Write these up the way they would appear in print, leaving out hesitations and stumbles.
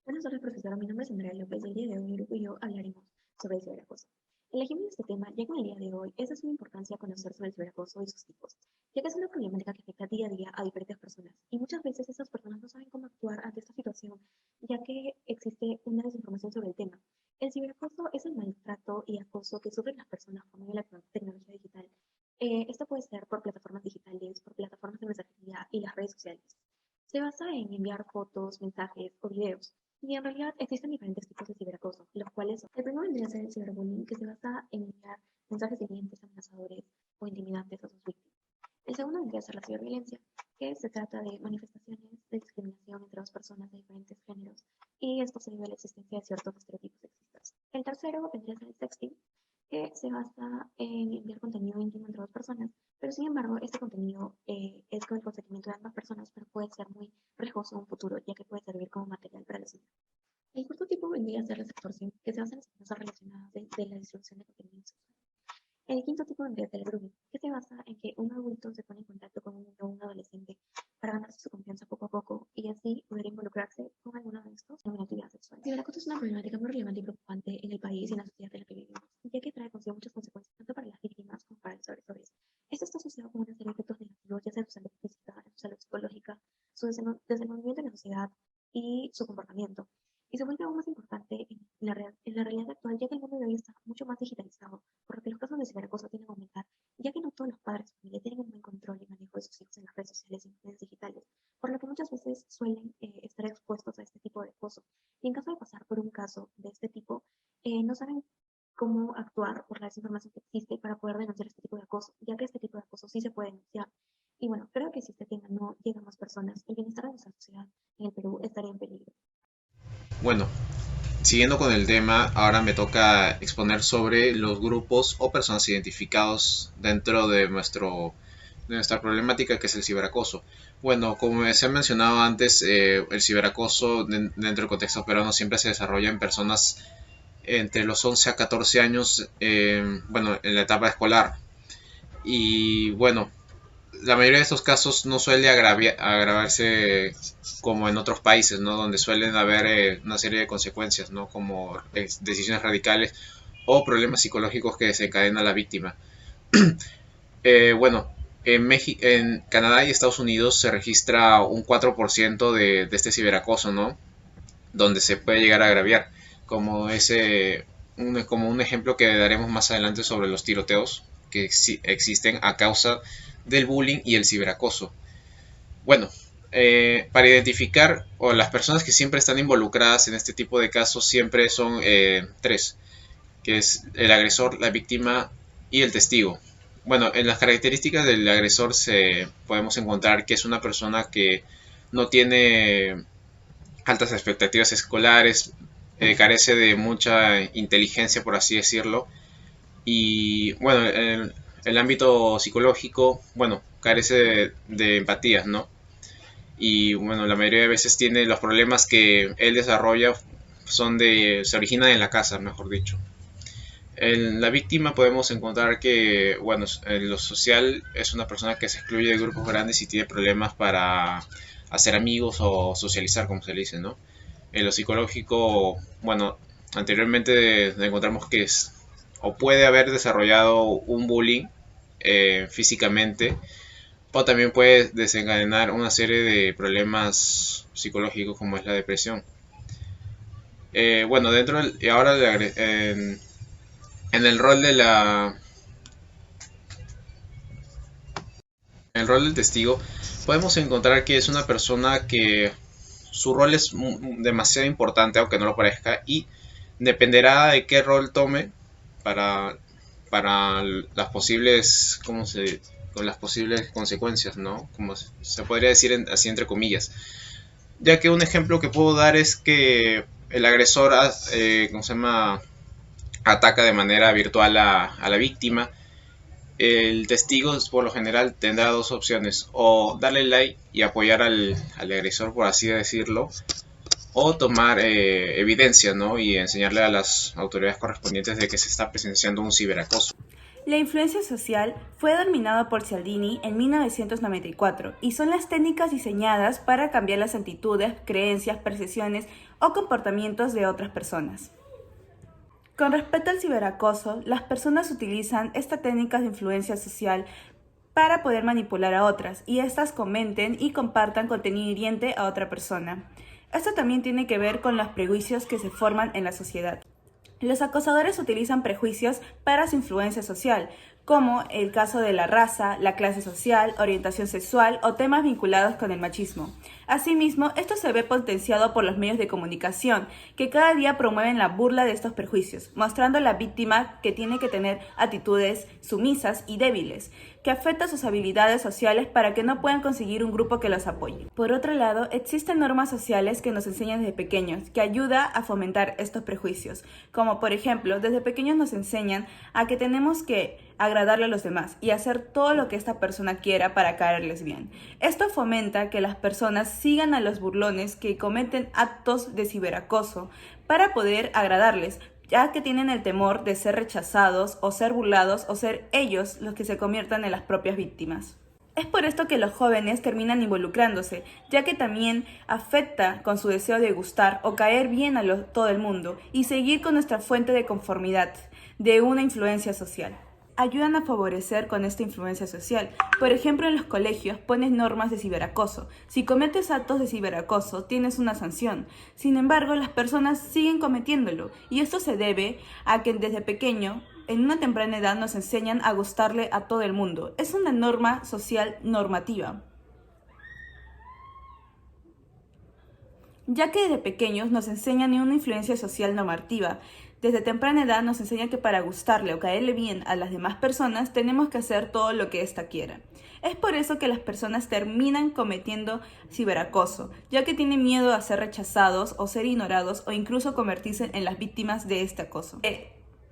Buenas tardes, profesora. Mi nombre es Andrea López y el día de hoy mi grupo y yo hablaremos sobre el ciberacoso. Elegimos este tema ya que en el día de hoy es de suma importancia conocer sobre el ciberacoso y sus tipos, ya que es una problemática que afecta día a día a diferentes personas y muchas veces esas personas no saben cómo actuar ante esta situación, ya que existe una desinformación sobre el tema. El ciberacoso es el maltrato y acoso que sufren las personas por medio de la tecnología digital. Esto puede ser por plataformas digitales, por plataformas de mensajería y las redes sociales. Se basa en enviar fotos, mensajes o videos y en realidad existen diferentes tipos de ciberacoso, los cuales son. El primero vendría a ser el ciberbullying, que se basa en enviar mensajes hirientes, amenazadores o intimidantes a sus víctimas. El segundo vendría a ser la ciberviolencia, que se trata de manifestaciones de discriminación entre dos personas de diferentes géneros, y esto se debe a la existencia de ciertos estereotipos sexistas. El tercero vendría a ser el sexting, que se basa en enviar contenido íntimo entre dos personas, pero sin embargo, este contenido es con el consentimiento de ambas personas, pero puede ser muy riesgoso en un futuro, ya que puede servir como material para la cita. El cuarto tipo vendría a ser la extorsión, que se basa en las amenazas relacionadas de la distribución de contenido sexual. El quinto tipo vendría a ser el grooming, que se basa en que un adulto se pone en contacto con un niño o un adolescente para ganarse su confianza poco a poco y así poder involucrarse con alguno de estos en una actividad sexual. El ciberacoso es una problemática muy relevante y preocupante en el país y en la sociedad en la que vivimos, ya que trae consigo muchas consecuencias tanto para las víctimas como para los agresores. Esto está asociado con una serie de efectos negativos, ya sea en su salud física, en su salud psicológica, su desenvolvimiento en la sociedad y su comportamiento. Y se vuelve aún más importante en la realidad actual, ya que el mundo de hoy está mucho más digitalizado, por lo que los casos de ciberacoso tienden a aumentar, ya que no todos los padres de familia tienen un buen control y manejo de sus hijos en las redes sociales y en redes digitales, por lo que muchas veces suelen estar expuestos a este tipo de acoso. Y en caso de pasar por un caso de este tipo, no saben cómo actuar por la desinformación que existe para poder denunciar este tipo de acoso, ya que este tipo de acoso sí se puede denunciar. Y bueno, creo que si este tema no llega a más personas, el bienestar de nuestra sociedad en el Perú estaría en peligro. Bueno, siguiendo con el tema, ahora me toca exponer sobre los grupos o personas identificados dentro de nuestra problemática que es el ciberacoso. Bueno, como se ha mencionado antes, el ciberacoso dentro del contexto peruano siempre se desarrolla en personas entre los 11 a 14 años, bueno, en la etapa escolar. Y bueno, la mayoría de estos casos no suele agravarse como en otros países, ¿no? Donde suelen haber una serie de consecuencias, ¿no? Como decisiones radicales o problemas psicológicos que desencadenan a la víctima. Bueno, en Canadá y Estados Unidos se registra un 4% de este ciberacoso, ¿no? Donde se puede llegar a agraviar, como como un ejemplo que daremos más adelante sobre los tiroteos que existen a causa del bullying y el ciberacoso. Bueno, para identificar o las personas que siempre están involucradas en este tipo de casos siempre son tres, que es el agresor, la víctima y el testigo. Bueno, en las características del agresor podemos encontrar que es una persona que no tiene altas expectativas escolares, carece de mucha inteligencia, por así decirlo, y bueno, en el ámbito psicológico, bueno, carece de empatías, ¿no? Y bueno, la mayoría de veces tiene los problemas que él desarrolla se originan en la casa, mejor dicho. En la víctima podemos encontrar que, bueno, en lo social es una persona que se excluye de grupos grandes y tiene problemas para hacer amigos o socializar, como se le dice, ¿no? En lo psicológico, bueno, anteriormente encontramos que o puede haber desarrollado un bullying físicamente, o también puede desencadenar una serie de problemas psicológicos como es la depresión. Bueno, ahora en el rol del testigo, podemos encontrar que es una persona que su rol es demasiado importante, aunque no lo parezca, y dependerá de qué rol tome para, para las posibles, con las posibles consecuencias, ¿no? Como se podría decir así entre comillas. Ya que un ejemplo que puedo dar es que el agresor, ¿cómo se llama? Ataca de manera virtual a la víctima. El testigo por lo general tendrá dos opciones: o darle like y apoyar al agresor, por así decirlo, o tomar evidencia, ¿no? Y enseñarle a las autoridades correspondientes de que se está presenciando un ciberacoso. La influencia social fue denominada por Cialdini en 1994 y son las técnicas diseñadas para cambiar las actitudes, creencias, percepciones o comportamientos de otras personas. Con respecto al ciberacoso, las personas utilizan estas técnicas de influencia social para poder manipular a otras y éstas comenten y compartan contenido hiriente a otra persona. Esto también tiene que ver con los prejuicios que se forman en la sociedad. Los acosadores utilizan prejuicios para su influencia social, como el caso de la raza, la clase social, orientación sexual o temas vinculados con el machismo. Asimismo, esto se ve potenciado por los medios de comunicación, que cada día promueven la burla de estos prejuicios, mostrando a la víctima que tiene que tener actitudes sumisas y débiles, que afectan sus habilidades sociales para que no puedan conseguir un grupo que los apoye. Por otro lado, existen normas sociales que nos enseñan desde pequeños, que ayuda a fomentar estos prejuicios, como por ejemplo, desde pequeños nos enseñan a que tenemos que agradarle a los demás y hacer todo lo que esta persona quiera para caerles bien. Esto fomenta que las personas sigan a los burlones que cometen actos de ciberacoso para poder agradarles, ya que tienen el temor de ser rechazados o ser burlados o ser ellos los que se conviertan en las propias víctimas. Es por esto que los jóvenes terminan involucrándose, ya que también afecta con su deseo de gustar o caer bien a todo el mundo y seguir con nuestra fuente de conformidad de una influencia social. Ayudan a favorecer con esta influencia social. Por ejemplo, en los colegios ponen normas de ciberacoso. Si cometes actos de ciberacoso, tienes una sanción. Sin embargo, las personas siguen cometiéndolo y esto se debe a que desde pequeño, en una temprana edad, nos enseñan a gustarle a todo el mundo. Es una norma social normativa, ya que desde pequeños nos enseñan una influencia social normativa. Desde temprana edad nos enseñan que para gustarle o caerle bien a las demás personas tenemos que hacer todo lo que ésta quiera. Es por eso que las personas terminan cometiendo ciberacoso, ya que tienen miedo a ser rechazados o ser ignorados o incluso convertirse en las víctimas de este acoso.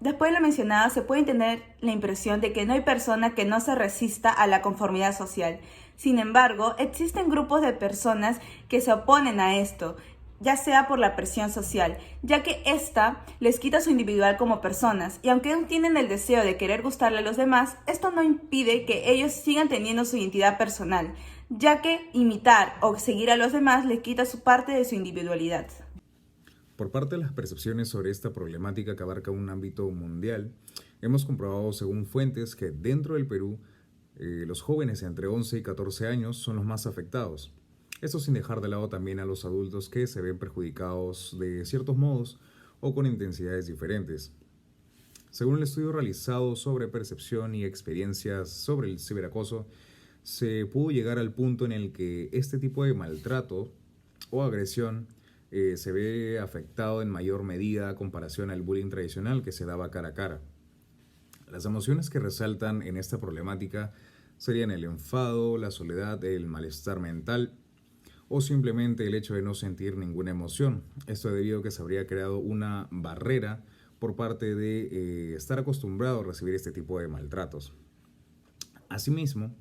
Después de lo mencionado, se puede tener la impresión de que no hay persona que no se resista a la conformidad social. Sin embargo, existen grupos de personas que se oponen a esto, ya sea por la presión social, ya que ésta les quita su individual como personas, y aunque aún tienen el deseo de querer gustarle a los demás, esto no impide que ellos sigan teniendo su identidad personal, ya que imitar o seguir a los demás les quita su parte de su individualidad. Por parte de las percepciones sobre esta problemática que abarca un ámbito mundial, hemos comprobado según fuentes que dentro del Perú, los jóvenes entre 11 y 14 años son los más afectados. Esto sin dejar de lado también a los adultos que se ven perjudicados de ciertos modos o con intensidades diferentes. Según el estudio realizado sobre percepción y experiencias sobre el ciberacoso, se pudo llegar al punto en el que este tipo de maltrato o agresión se ve afectado en mayor medida a comparación al bullying tradicional que se daba cara a cara. Las emociones que resaltan en esta problemática serían el enfado, la soledad, el malestar mental o simplemente el hecho de no sentir ninguna emoción. Esto debido a que se habría creado una barrera por parte de estar acostumbrado a recibir este tipo de maltratos. Asimismo,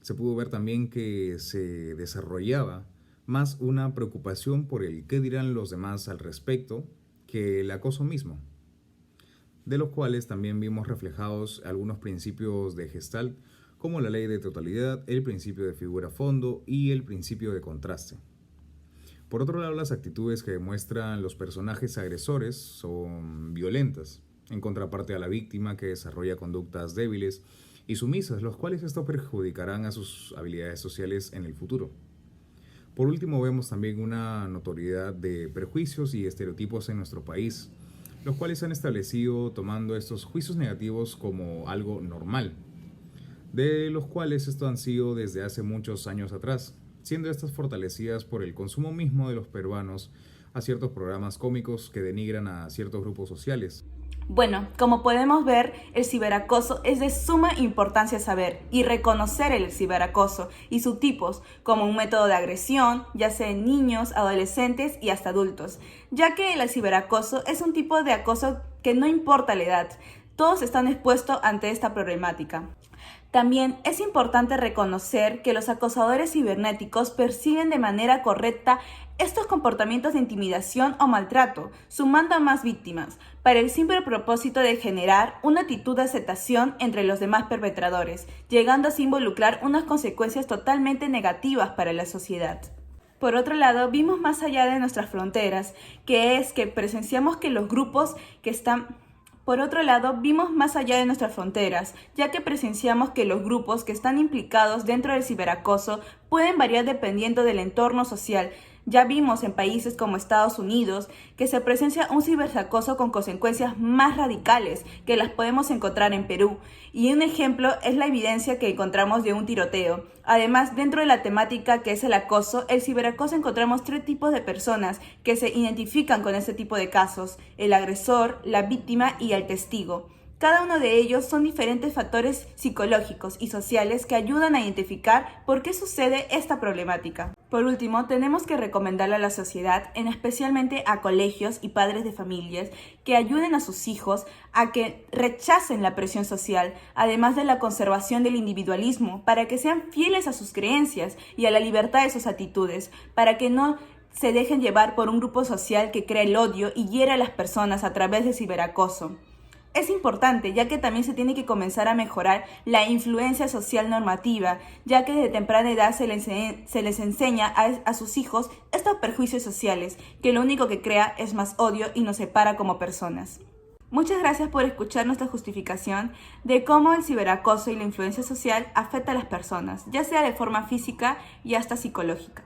se pudo ver también que se desarrollaba más una preocupación por el qué dirán los demás al respecto que el acoso mismo, de los cuales también vimos reflejados algunos principios de Gestalt, como la ley de totalidad, el principio de figura-fondo y el principio de contraste. Por otro lado, las actitudes que demuestran los personajes agresores son violentas, en contraparte a la víctima que desarrolla conductas débiles y sumisas, los cuales esto perjudicarán a sus habilidades sociales en el futuro. Por último, vemos también una notoriedad de prejuicios y estereotipos en nuestro país, los cuales se han establecido tomando estos juicios negativos como algo normal, de los cuales esto han sido desde hace muchos años atrás, siendo estas fortalecidas por el consumo mismo de los peruanos a ciertos programas cómicos que denigran a ciertos grupos sociales. Bueno, como podemos ver, el ciberacoso es de suma importancia saber y reconocer el ciberacoso y sus tipos como un método de agresión, ya sea en niños, adolescentes y hasta adultos, ya que el ciberacoso es un tipo de acoso que no importa la edad, todos están expuestos ante esta problemática. También es importante reconocer que los acosadores cibernéticos perciben de manera correcta estos comportamientos de intimidación o maltrato, sumando a más víctimas, para el simple propósito de generar una actitud de aceptación entre los demás perpetradores, llegando así a involucrar unas consecuencias totalmente negativas para la sociedad. Por otro lado, vimos más allá de nuestras fronteras, que es que presenciamos que los grupos que están... Por otro lado, vimos más allá de nuestras fronteras, ya que presenciamos que los grupos que están implicados dentro del ciberacoso pueden variar dependiendo del entorno social. Ya vimos en países como Estados Unidos que se presencia un ciberacoso con consecuencias más radicales que las podemos encontrar en Perú. Y un ejemplo es la evidencia que encontramos de un tiroteo. Además, dentro de la temática que es el acoso, el ciberacoso encontramos 3 tipos de personas que se identifican con este tipo de casos: el agresor, la víctima y el testigo. Cada uno de ellos son diferentes factores psicológicos y sociales que ayudan a identificar por qué sucede esta problemática. Por último, tenemos que recomendarle a la sociedad, especialmente a colegios y padres de familias, que ayuden a sus hijos a que rechacen la presión social, además de la conservación del individualismo, para que sean fieles a sus creencias y a la libertad de sus actitudes, para que no se dejen llevar por un grupo social que crea el odio y hiera a las personas a través del ciberacoso. Es importante, ya que también se tiene que comenzar a mejorar la influencia social normativa, ya que desde temprana edad se les enseña a sus hijos estos perjuicios sociales, que lo único que crea es más odio y nos separa como personas. Muchas gracias por escuchar nuestra justificación de cómo el ciberacoso y la influencia social afecta a las personas, ya sea de forma física y hasta psicológica.